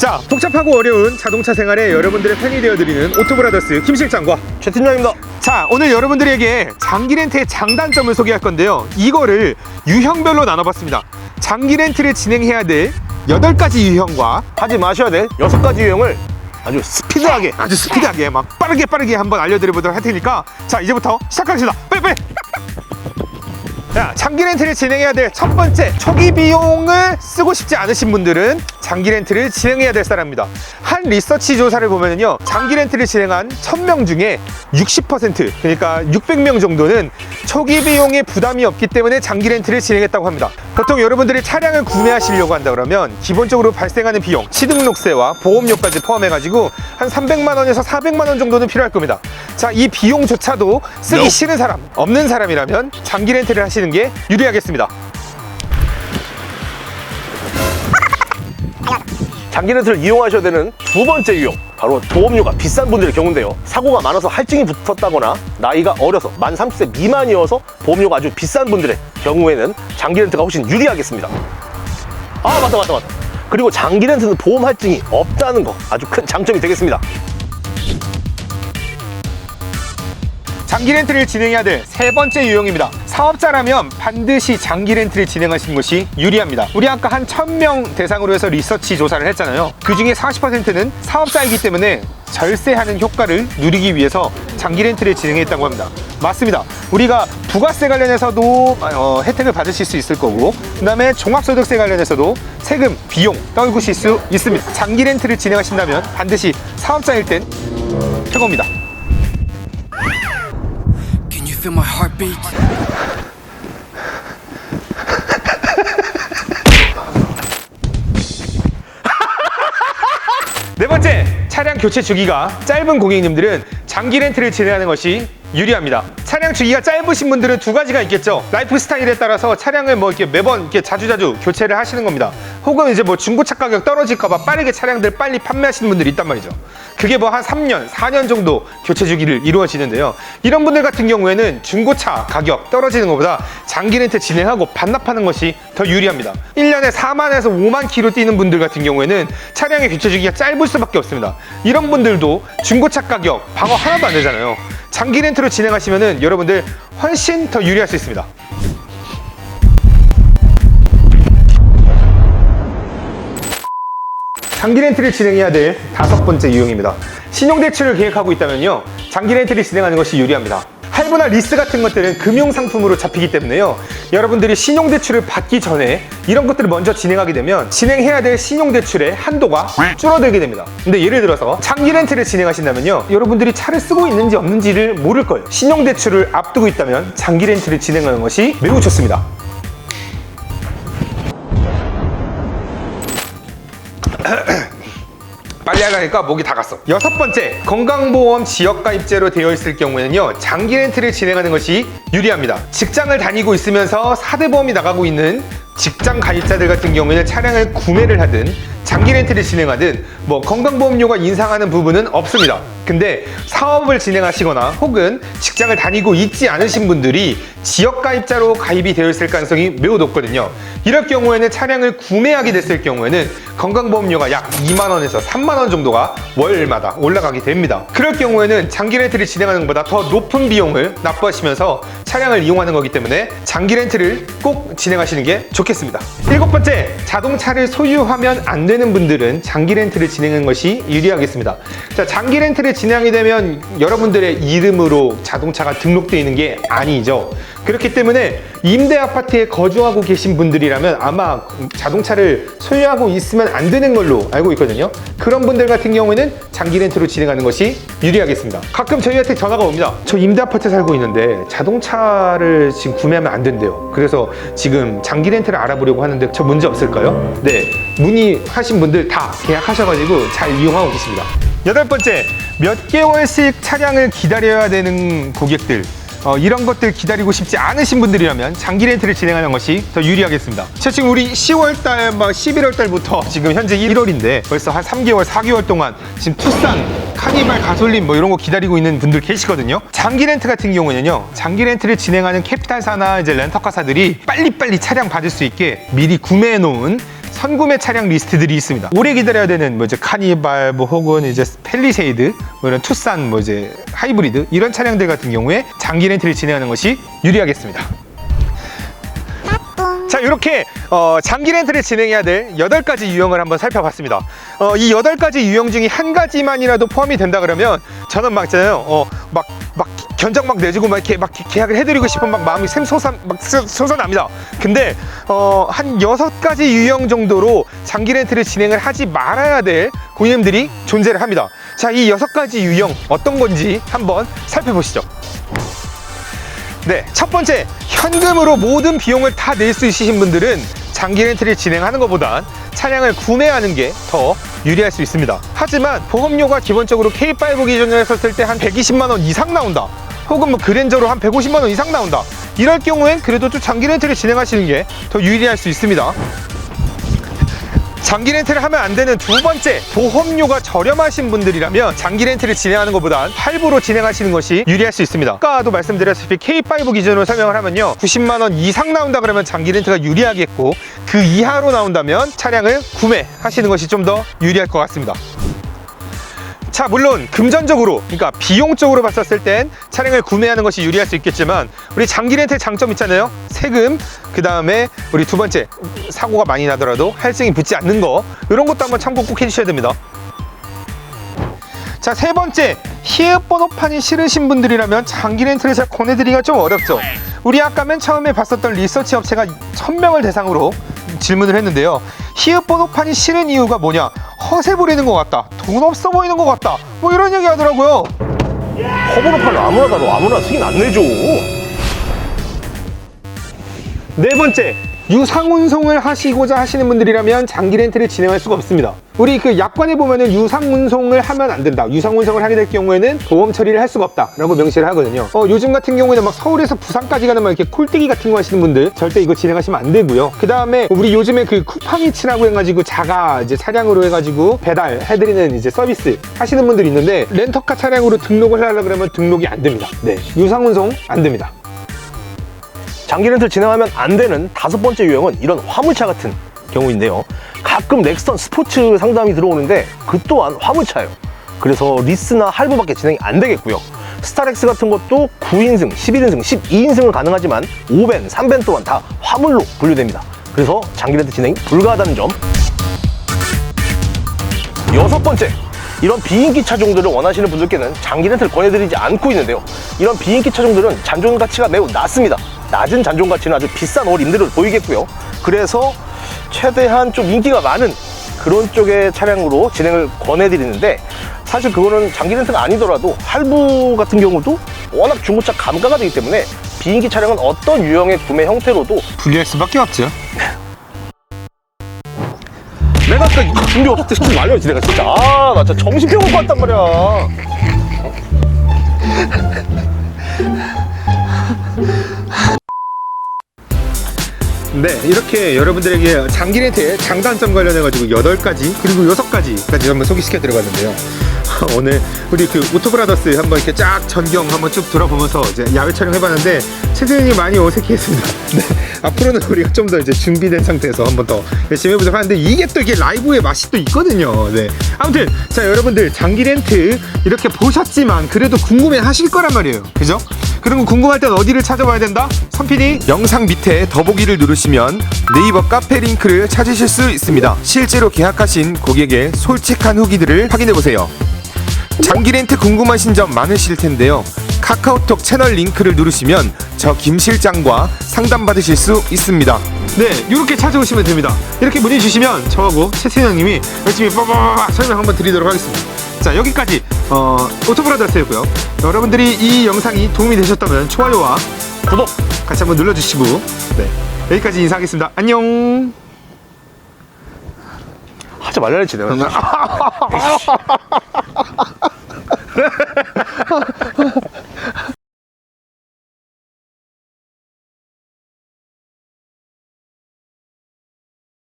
자, 복잡하고 어려운 자동차 생활에 여러분들의 팬이 되어드리는 오토브라더스 김 실장과 최 팀장입니다. 자, 오늘 여러분들에게 장기 렌트의 장단점을 소개할 건데요, 이거를 유형별로 나눠봤습니다. 장기 렌트를 진행해야 될 8가지 유형과 하지 마셔야 될 6가지 유형을 아주 스피드하게 막 빠르게 한번 알려드려보도록 할 테니까, 자, 이제부터 시작하겠습니다. 빨리! 자, 장기 렌트를 진행해야 될 첫 번째, 초기 비용을 쓰고 싶지 않으신 분들은 장기 렌트를 진행해야 될 사람입니다. 한 리서치 조사를 보면요, 장기 렌트를 진행한 1000명 중에 60%, 그러니까 600명 정도는 초기 비용에 부담이 없기 때문에 장기 렌트를 진행했다고 합니다. 보통 여러분들이 차량을 구매하시려고 한다 그러면 기본적으로 발생하는 비용, 취등록세와 보험료까지 포함해가지고 한 300만 원에서 400만 원 정도는 필요할 겁니다. 자, 이 비용조차도 쓰기 싫은 사람, 없는 사람이라면 장기 렌트를 하시는 게 유리하겠습니다. 장기 렌트를 이용하셔야 되는 두 번째 유형, 바로 보험료가 비싼 분들의 경우인데요. 사고가 많아서 할증이 붙었다거나 나이가 어려서 만 30세 미만이어서 보험료가 아주 비싼 분들의 경우에는 장기 렌트가 훨씬 유리하겠습니다. 아, 맞다. 그리고 장기 렌트는 보험 할증이 없다는 거, 아주 큰 장점이 되겠습니다. 장기 렌트를 진행해야 될 세 번째 유형입니다. 사업자라면 반드시 장기 렌트를 진행하시는 것이 유리합니다. 우리 아까 한 1000명 대상으로 해서 리서치 조사를 했잖아요. 그 중에 40%는 사업자이기 때문에 절세하는 효과를 누리기 위해서 장기 렌트를 진행했다고 합니다. 맞습니다. 우리가 부가세 관련해서도 혜택을 받으실 수 있을 거고, 그 다음에 종합소득세 관련해서도 세금, 비용 떨구실 수 있습니다. 장기 렌트를 진행하신다면 반드시 사업자일 땐 최고입니다. Feel my heartbeat. 네 번째, 차량 교체 주기가 짧은 고객님들은 장기 렌트를 진행하는 것이 유리합니다. 차량 주기가 짧으신 분들은 두 가지가 있겠죠. 라이프 스타일에 따라서 차량을 뭐 이렇게 매번 이렇게 자주자주 교체를 하시는 겁니다. 혹은 이제 뭐 중고차 가격 떨어질까봐 빠르게 차량들 빨리 판매하시는 분들이 있단 말이죠. 그게 뭐 한 3년, 4년 정도 교체 주기를 이루어지는데요. 이런 분들 같은 경우에는 중고차 가격 떨어지는 것보다 장기 렌트 진행하고 반납하는 것이 더 유리합니다. 1년에 4만에서 5만 킬로 뛰는 분들 같은 경우에는 차량의 교체 주기가 짧을 수밖에 없습니다. 이런 분들도 중고차 가격 방어 하나도 안 되잖아요. 장기 렌트로 진행하시면은 여러분들 훨씬 더 유리할 수 있습니다. 장기 렌트를 진행해야 될 5번째 유형입니다. 신용대출을 계획하고 있다면요, 장기 렌트를 진행하는 것이 유리합니다. 할부나 리스 같은 것들은 금융상품으로 잡히기 때문에요, 여러분들이 신용대출을 받기 전에 이런 것들을 먼저 진행하게 되면 진행해야 될 신용대출의 한도가 줄어들게 됩니다. 근데 예를 들어서 장기 렌트를 진행하신다면요, 여러분들이 차를 쓰고 있는지 없는지를 모를 거예요. 신용대출을 앞두고 있다면 장기 렌트를 진행하는 것이 매우 좋습니다. 빨리 하려니까 목이 다 갔어. 6번째, 건강보험 지역가입제로 되어 있을 경우에는요, 장기 렌트를 진행하는 것이 유리합니다. 직장을 다니고 있으면서 4대 보험이 나가고 있는 직장 가입자들 같은 경우에는 차량을 구매를 하든 장기 렌트를 진행하든 뭐 건강보험료가 인상하는 부분은 없습니다. 근데 사업을 진행하시거나 혹은 직장을 다니고 있지 않으신 분들이 지역가입자로 가입이 되어 있을 가능성이 매우 높거든요. 이럴 경우에는 차량을 구매하게 됐을 경우에는 건강보험료가 약 2만 원에서 3만 원 정도가 월마다 올라가게 됩니다. 그럴 경우에는 장기 렌트를 진행하는 것보다 더 높은 비용을 납부하시면서 차량을 이용하는 거기 때문에 장기 렌트를 꼭 진행하시는 게 좋겠습니다. 7번째, 자동차를 소유하면 안 되는 분들은 장기 렌트를 진행하는 것이 유리하겠습니다. 자, 장기 렌트를 진행하게 되면 여러분들의 이름으로 자동차가 등록되어 있는 게 아니죠. 그렇기 때문에 임대 아파트에 거주하고 계신 분들이라면 아마 자동차를 소유하고 있으면 안 되는 걸로 알고 있거든요. 그런 분들 같은 경우에는 장기 렌트로 진행하는 것이 유리하겠습니다. 가끔 저희한테 전화가 옵니다. 저 임대 아파트 살고 있는데 자동차를 지금 구매하면 안 된대요. 그래서 지금 장기 렌트를 알아보려고 하는데 저 문제 없을까요? 네, 문의하신 분들 다 계약하셔가지고 잘 이용하고 계십니다. 8번째, 몇 개월씩 차량을 기다려야 되는 고객들, 이런 것들 기다리고 싶지 않으신 분들이라면 장기 렌트를 진행하는 것이 더 유리하겠습니다. 지금 우리 10월달, 막 11월달부터 지금 현재 1월인데 벌써 한 3개월, 4개월 동안 지금 투싼, 카니발, 가솔린 뭐 이런 거 기다리고 있는 분들 계시거든요. 장기 렌트 같은 경우는요, 장기 렌트를 진행하는 캐피탈사나 이제 렌터카사들이 빨리빨리 차량 받을 수 있게 미리 구매해 놓은 선구매 차량 리스트들이 있습니다. 오래 기다려야 되는 뭐 이제 카니발 뭐 혹은 이제 펠리세이드 뭐 이런 투싼 뭐 이제 하이브리드 이런 차량들 같은 경우에 장기 렌트를 진행하는 것이 유리하겠습니다. 자, 이렇게 장기 렌트를 진행해야 될 8가지 유형을 한번 살펴봤습니다. 이 8가지 유형 중에 한 가지만이라도 포함이 된다 그러면 저는 막 있잖아요. 막 견적 막 내주고 막 이렇게 막 계약을 해드리고 싶은 막 마음이 솟아납니다. 근데 한 6가지 유형 정도로 장기 렌트를 진행을 하지 말아야 될 고객님들이 존재를 합니다. 자, 이 6가지 유형 어떤 건지 한번 살펴보시죠. 네, 첫 번째, 현금으로 모든 비용을 다 낼 수 있으신 분들은 장기 렌트를 진행하는 것보단 차량을 구매하는 게 더 유리할 수 있습니다. 하지만 보험료가 기본적으로 K5 기준으로 했었을 때 한 120만 원 이상 나온다, 혹은 뭐 그랜저로 한 150만 원 이상 나온다, 이럴 경우엔 그래도 좀 장기 렌트를 진행하시는 게 더 유리할 수 있습니다. 장기 렌트를 하면 안 되는 두 번째, 보험료가 저렴하신 분들이라면 장기 렌트를 진행하는 것보단 할부로 진행하시는 것이 유리할 수 있습니다. 아까도 말씀드렸다시피 K5 기준으로 설명을 하면요, 90만 원 이상 나온다 그러면 장기 렌트가 유리하겠고, 그 이하로 나온다면 차량을 구매하시는 것이 좀 더 유리할 것 같습니다. 자, 물론 금전적으로, 그러니까 비용적으로 봤었을 땐 차량을 구매하는 것이 유리할 수 있겠지만, 우리 장기 렌트의 장점 있잖아요. 세금, 그 다음에 우리 두 번째, 사고가 많이 나더라도 할증이 붙지 않는 거, 이런 것도 한번 참고 꼭 해주셔야 됩니다. 자, 세 번째, 희읍 번호판이 싫으신 분들이라면 장기 렌트를 잘 권해드리기가 좀 어렵죠. 우리 아까 맨 처음에 봤었던 리서치 업체가 1000명을 대상으로 질문을 했는데요, 희읍 번호판이 싫은 이유가 뭐냐, 허세 부리는 것 같다, 돈 없어 보이는 것 같다, 뭐 이런 얘기 하더라고요. 허브로판을 아무나 다뤄, 아무나 승인 안 내줘. 네 번째, 유상운송을 하시고자 하시는 분들이라면 장기 렌트를 진행할 수가 없습니다. 우리 그 약관에 보면은 유상운송을 하면 안 된다, 유상운송을 하게 될 경우에는 보험 처리를 할 수가 없다 라고 명시를 하거든요. 요즘 같은 경우에는 막 서울에서 부산까지 가는 막 이렇게 콜뜨기 같은 거 하시는 분들 절대 이거 진행하시면 안 되고요. 그 다음에 우리 요즘에 그 쿠팡이츠라고 해가지고 자가 이제 차량으로 해가지고 배달해드리는 이제 서비스 하시는 분들이 있는데, 렌터카 차량으로 등록을 하려고 그러면 등록이 안 됩니다. 네, 유상운송 안 됩니다. 장기 렌트를 진행하면 안 되는 5번째 유형은 이런 화물차 같은 경우인데요, 가끔 렉스턴 스포츠 상담이 들어오는데 그 또한 화물차예요. 그래서 리스나 할부밖에 진행이 안 되겠고요. 스타렉스 같은 것도 9인승, 11인승, 12인승은 가능하지만 5벤, 3벤 또한 다 화물로 분류됩니다. 그래서 장기 렌트 진행이 불가하다는 점. 6번째, 이런 비인기 차종들을 원하시는 분들께는 장기 렌트를 권해드리지 않고 있는데요, 이런 비인기 차종들은 잔존 가치가 매우 낮습니다. 낮은 잔존 가치는 아주 비싼 올 임대료를 보이겠고요. 그래서 최대한 좀 인기가 많은 그런 쪽의 차량으로 진행을 권해드리는데, 사실 그거는 장기 렌트가 아니더라도 할부 같은 경우도 워낙 중고차 감가가 되기 때문에 비인기 차량은 어떤 유형의 구매 형태로도 불리할 수밖에 없죠. 내가 아까 준비 없을 때 시키지 말려야지. 내가 진짜 나 진짜 정신병원 갔단 말이야. 네, 이렇게 여러분들에게 장기 렌트의 장단점 관련해가지고 8가지 그리고 6가지까지 한번 소개시켜 드려봤는데요. 오늘 우리 그 오토브라더스 한번 이렇게 쫙 전경 한번 쭉 돌아보면서 이제 야외 촬영해봤는데 최재현이 많이 어색해했습니다. 네, 앞으로는 우리가 좀 더 이제 준비된 상태에서 한번 더 열심히 해보도록 하는데, 이게 또 이게 라이브의 맛이 또 있거든요. 네, 아무튼 자, 여러분들 장기 렌트 이렇게 보셨지만 그래도 궁금해 하실 거란 말이에요. 그죠? 그럼 궁금할 땐 어디를 찾아봐야 된다? 선PD 영상 밑에 더보기를 누르시면 네이버 카페 링크를 찾으실 수 있습니다. 실제로 계약하신 고객의 솔직한 후기들을 확인해보세요. 장기 렌트 궁금하신 점 많으실 텐데요, 카카오톡 채널 링크를 누르시면 저 김 실장과 상담받으실 수 있습니다. 네, 이렇게 찾아오시면 됩니다. 이렇게 문의 주시면 저하고 최태형님이 열심히 빠바바바 설명 한번 드리도록 하겠습니다. 자, 여기까지 오토브라더스였고요. 여러분들이 이 영상이 도움이 되셨다면 좋아요와 구독 같이 한번 눌러주시고, 네, 여기까지 인사하겠습니다. 안녕. 하지 말라 했지 내가.